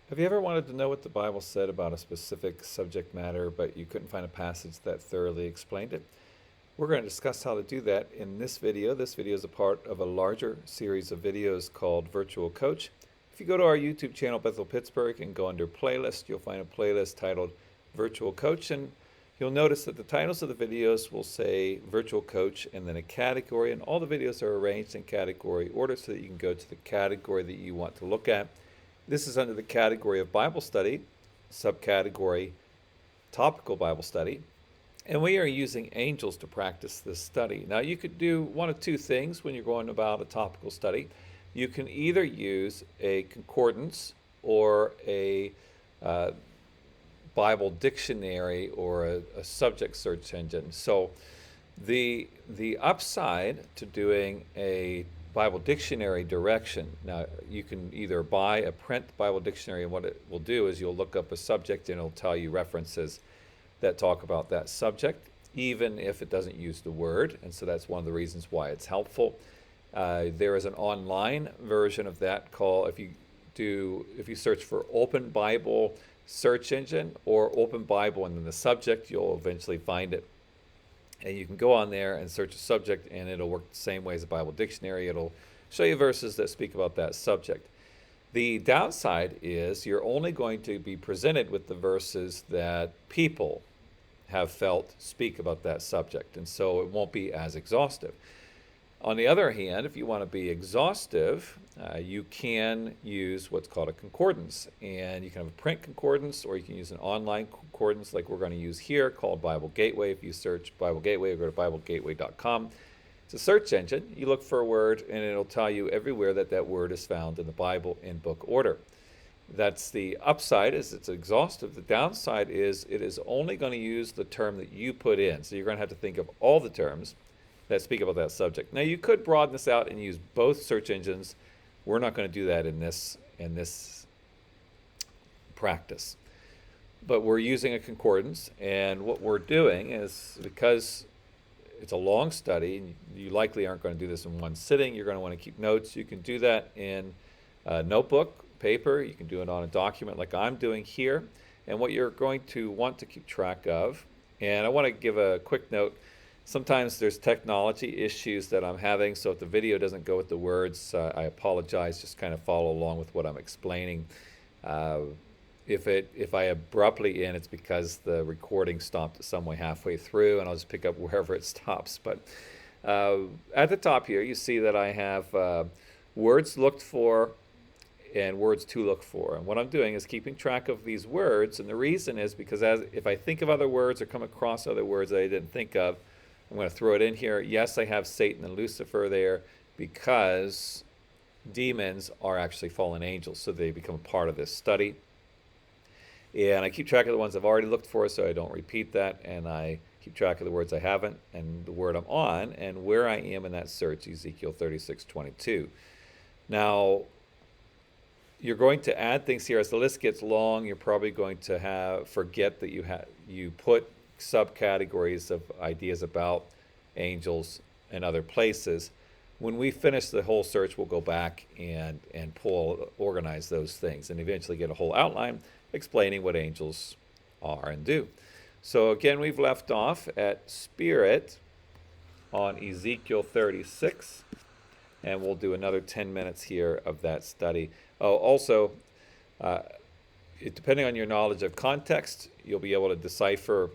Have you ever wanted to know what the Bible said about a specific subject matter, but you couldn't find a passage that thoroughly explained it? We're going to discuss how to do that in this video. This video is a part of a larger series of videos called Virtual Coach. If you go to our YouTube channel, Bethel Pittsburgh, and go under Playlist, you'll find a playlist titled Virtual Coach, and you'll notice that the titles of the videos will say Virtual Coach and then a category, and all the videos are arranged in category order so that you can go to the category that you want to look at. This is under the category of Bible study, subcategory topical Bible study, and we are using angels to practice this study. Now, you could do one of two things when you're going about a topical study. You can either use a concordance or a Bible dictionary or a subject search engine. So the upside to doing a Bible dictionary direction. Now, you can either buy a print Bible dictionary, and what it will do is you'll look up a subject and it'll tell you references that talk about that subject, even if it doesn't use the word. And so that's one of the reasons why it's helpful. There is an online version of that called, if you search for Open Bible search engine or Open Bible and then the subject, you'll eventually find it. And you can go on there and search a subject, and it'll work the same way as a Bible dictionary. It'll show you verses that speak about that subject. The downside is you're only going to be presented with the verses that people have felt speak about that subject, and so it won't be as exhaustive. On the other hand, if you want to be exhaustive, you can use what's called a concordance. And you can have a print concordance, or you can use an online concordance like we're going to use here called Bible Gateway. If you search Bible Gateway, or go to BibleGateway.com. It's a search engine. You look for a word, and it'll tell you everywhere that that word is found in the Bible in book order. That's the upside, is it's exhaustive. The downside is it is only going to use the term that you put in. So you're going to have to think of all the terms that speak about that subject. Now, you could broaden this out and use both search engines. We're not going to do that in this practice. But we're using a concordance, and what we're doing is, because it's a long study, and you likely aren't going to do this in one sitting, you're going to want to keep notes. You can do that in a notebook, paper. You can do it on a document like I'm doing here. And what you're going to want to keep track of, and I want to give a quick note, sometimes there's technology issues that I'm having, so if the video doesn't go with the words, I apologize. Just kind of follow along with what I'm explaining. If I abruptly end, it's because the recording stopped some way halfway through, and I'll just pick up wherever it stops. But at the top here, you see that I have words looked for and words to look for. And what I'm doing is keeping track of these words, and the reason is because if I think of other words or come across other words that I didn't think of, I'm going to throw it in here. Yes, I have Satan and Lucifer there because demons are actually fallen angels, so they become a part of this study. And I keep track of the ones I've already looked for so I don't repeat that, and I keep track of the words I haven't and the word I'm on and where I am in that search, Ezekiel 36:22. Now, you're going to add things here. As the list gets long, you're probably going to forget that you put subcategories of ideas about angels and other places. When we finish the whole search, we'll go back and organize those things, and eventually get a whole outline explaining what angels are and do. So again, we've left off at spirit on Ezekiel 36, and we'll do another 10 minutes here of that study. Oh, also, depending on your knowledge of context, you'll be able to decipher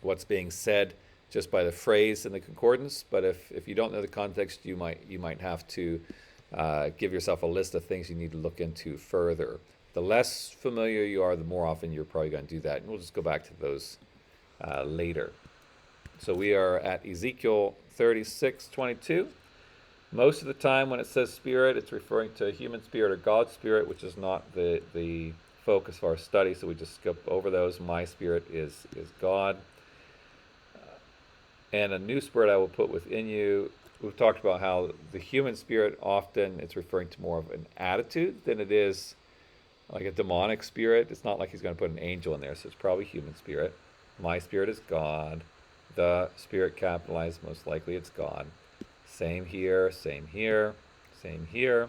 what's being said just by the phrase in the concordance. But if you don't know the context, you might have to give yourself a list of things you need to look into further. The less familiar you are, the more often you're probably going to do that. And we'll just go back to those later. So we are at Ezekiel 36:22. Most of the time when it says spirit, it's referring to a human spirit or God's spirit, which is not the focus of our study, so we just skip over those. My spirit is God. And a new spirit I will put within you. We've talked about how the human spirit, often it's referring to more of an attitude than it is like a demonic spirit. It's not like he's going to put an angel in there, so it's probably human spirit. My spirit is God. The spirit capitalized, most likely it's God. Same here, same here, same here.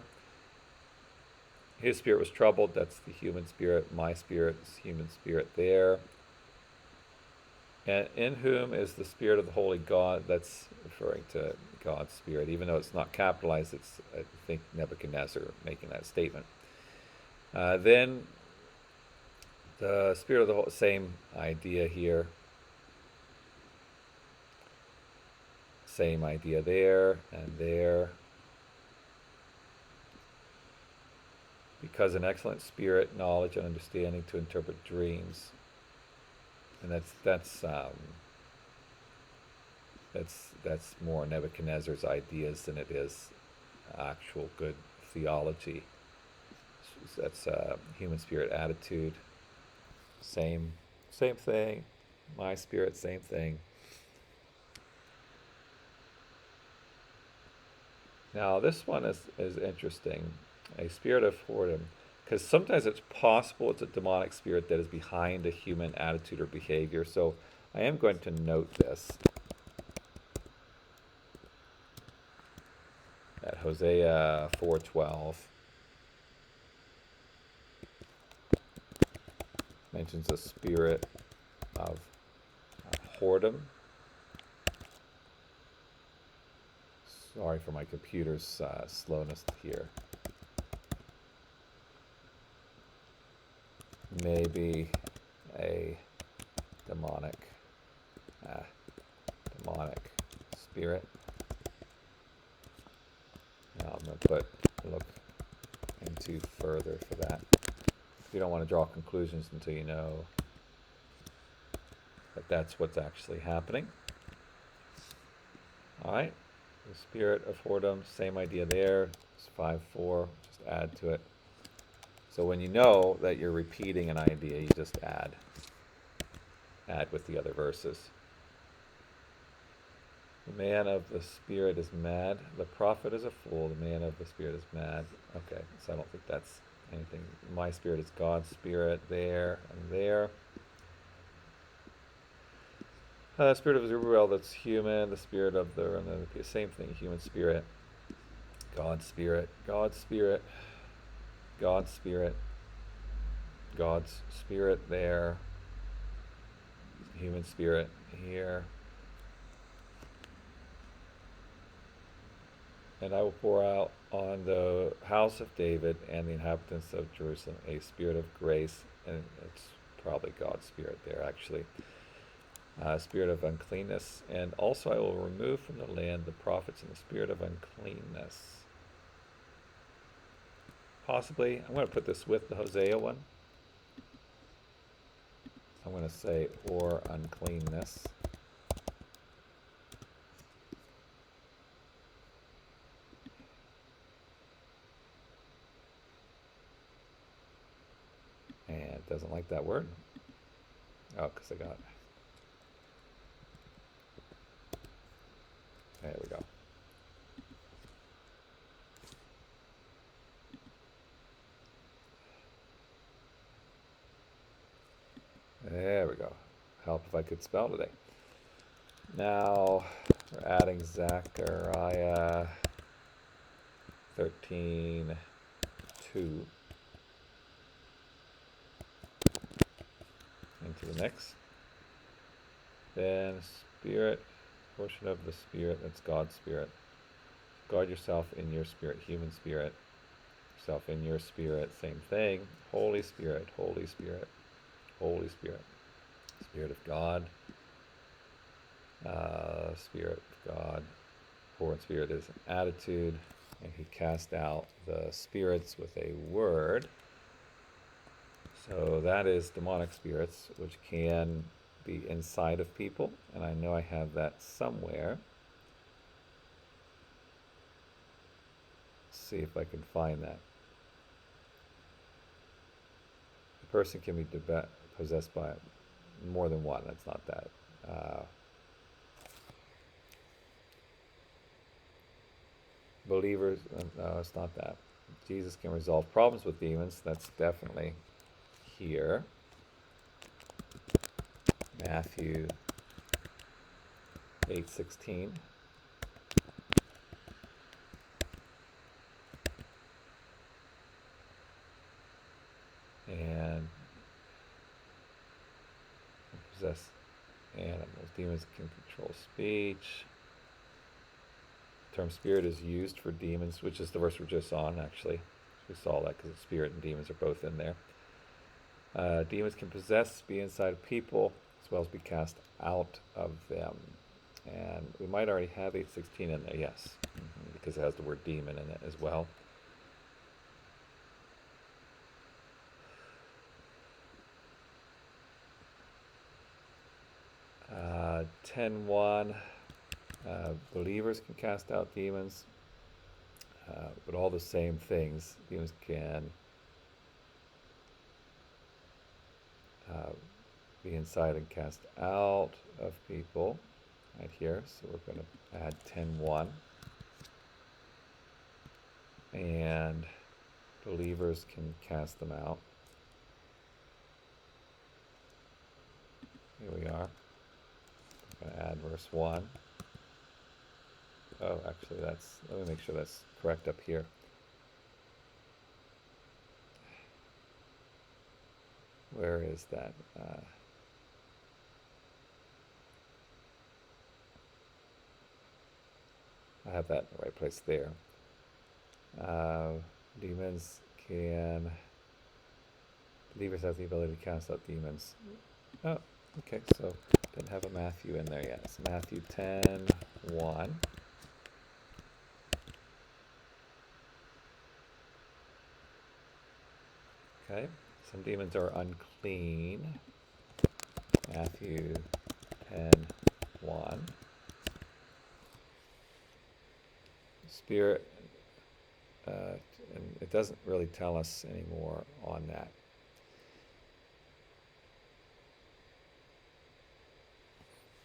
His spirit was troubled. That's the human spirit. My spirit is human spirit there. And in whom is the spirit of the holy God? That's referring to God's spirit. Even though it's not capitalized, it's, I think, Nebuchadnezzar making that statement. Then the spirit of the whole, same idea here. Same idea there and there. Because an excellent spirit, knowledge, and understanding to interpret dreams. And that's more Nebuchadnezzar's ideas than it is actual good theology. That's human spirit attitude. Same thing. My spirit, same thing. Now this one is interesting. A spirit of whoredom. Because sometimes it's possible it's a demonic spirit that is behind a human attitude or behavior. So I am going to note this. At Hosea 4:12 mentions a spirit of whoredom. Sorry for my computer's slowness here. Maybe a demonic spirit. Now I'm going to look into further for that. You don't want to draw conclusions until you know that that's what's actually happening. All right, the spirit of whoredom, same idea there. It's 5:4. Just add to it. So when you know that you're repeating an idea, you just add with the other verses. The man of the spirit is mad. The prophet is a fool. The man of the spirit is mad. Okay, so I don't think that's anything. My spirit is God's spirit there and there. Spirit of Zerubbabel, that's human. The spirit of the same thing, human spirit. God's spirit. God's spirit. God's spirit. God's spirit there. Human spirit here. And I will pour out on the house of David and the inhabitants of Jerusalem a spirit of grace, and it's probably God's spirit there actually. Spirit of uncleanness, and also I will remove from the land the prophets in the spirit of uncleanness. Possibly, I'm going to put this with the Hosea one. I'm going to say, or uncleanness. And it doesn't like that word. Oh, because I got it. There we go. There we go. Help if I could spell today. Now we're adding Zechariah 13:2 into the mix. Then spirit, portion of the spirit, that's God's spirit. Guard yourself in your spirit, human spirit. Yourself in your spirit, same thing. Holy Spirit, Holy Spirit, Holy Spirit. Spirit of God. Spirit of God. Poor in spirit is an attitude. And he cast out the spirits with a word. So that is demonic spirits, which can be inside of people. And I know I have that somewhere. Let's see if I can find that. A person can be possessed by more than one. That's not that. Believers, no, it's not that. Jesus can resolve problems with demons. That's definitely here. Matthew 8:16. and possess animals. Demons can control speech. The term spirit is used for demons, which is the verse we're just on, actually. We saw that because spirit and demons are both in there. Demons can possess, be inside of people, as well as be cast out of them. And we might already have 8:16 in there, yes, because it has the word demon in it as well. Uh, 10:1, believers can cast out demons, but all the same things. Demons can be inside and cast out of people right here. So we're going to add 10:1. And believers can cast them out. Here we are. I'm going to add verse 1. Oh, actually, let me make sure that's correct up here. Where is that? I have that in the right place there. Demons can... Believers have the ability to cast out demons. Oh, okay, so didn't have a Matthew in there yet. It's Matthew 10:1. Okay, some demons are unclean. Matthew 10:1. Spirit, and it doesn't really tell us anymore on that.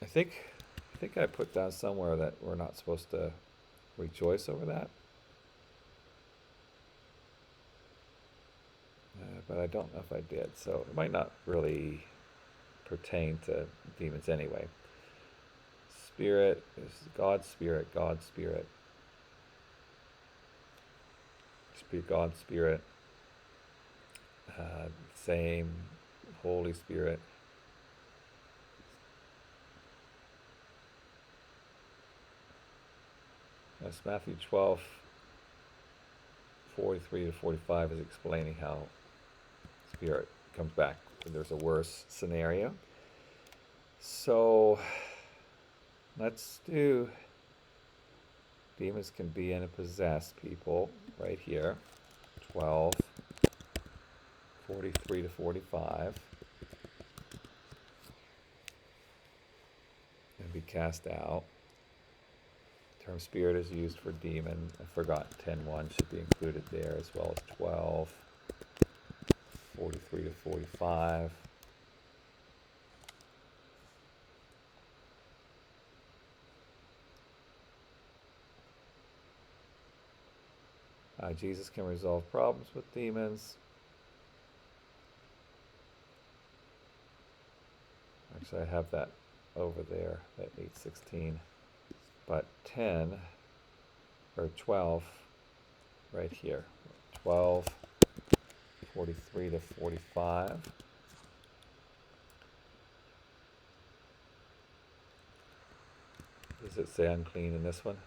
I think I put down somewhere that we're not supposed to rejoice over that. But I don't know if I did, so it might not really pertain to demons anyway. Spirit is God's Spirit, God's Spirit. God's Spirit. Same, Holy Spirit. That's Matthew 12:43-45 is explaining how Spirit comes back when there's a worse scenario. So let's do demons can be and possess people right here. 12:43-45. And be cast out. The term spirit is used for demon. I forgot 10:1 should be included there, as well as 12:43-45. Jesus can resolve problems with demons. Actually, I have that over there, that 8:16. But 10, or 12, right here. 12:43-45. Does it say unclean in this one?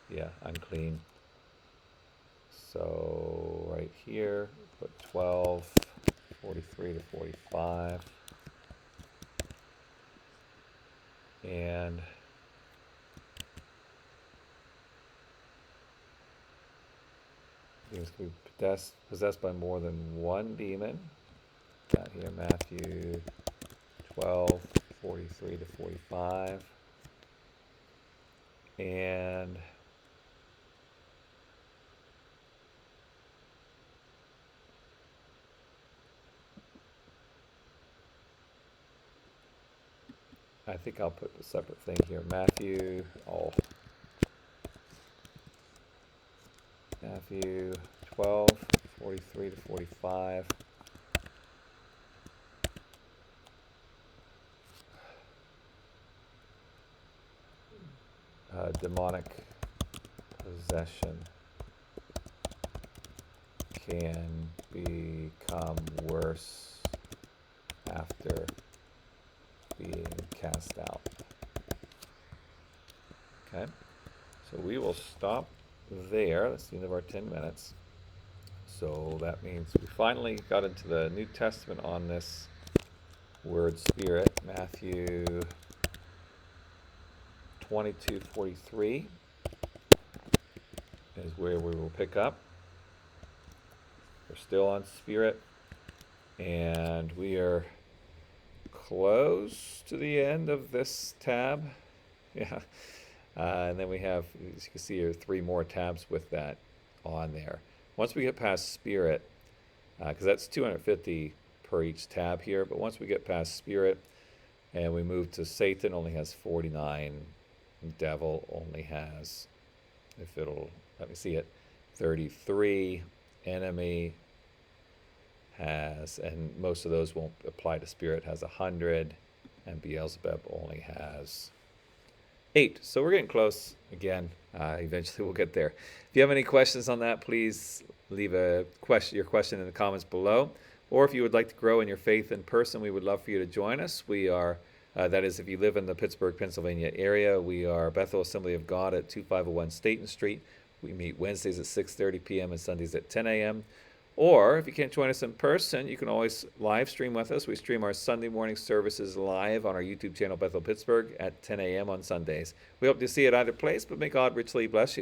Yeah, unclean. So right here, put 12:43-45. And demons can be possessed by more than one demon. Got here Matthew 12:43-45. And I think I'll put a separate thing here. Matthew 12:43-45. Demonic possession can become worse after being cast out. Okay, so we will stop there. That's the end of our 10 minutes. So that means we finally got into the New Testament on this word spirit. Matthew 22:43 is where we will pick up. We're still on spirit, and we are close to the end of this tab. Yeah. And then we have, as you can see, here 3 more tabs with that on there. Once we get past spirit, because that's 250 per each tab here, but once we get past spirit and we move to Satan, only has 49. Devil only has, if it'll let me see it, 33. Enemy has, and most of those won't apply to spirit, has 100, and Beelzebub only has 8. So we're getting close again. Eventually we'll get there. If you have any questions on that, please leave your question in the comments below. Or if you would like to grow in your faith in person, we would love for you to join us. We are, that is, if you live in the Pittsburgh, Pennsylvania area, we are Bethel Assembly of God at 2501 Staten Street. We meet Wednesdays at 6:30 p.m. and Sundays at 10 a.m. Or if you can't join us in person, you can always live stream with us. We stream our Sunday morning services live on our YouTube channel, Bethel Pittsburgh, at 10 a.m. on Sundays. We hope to see you at either place, but may God richly bless you.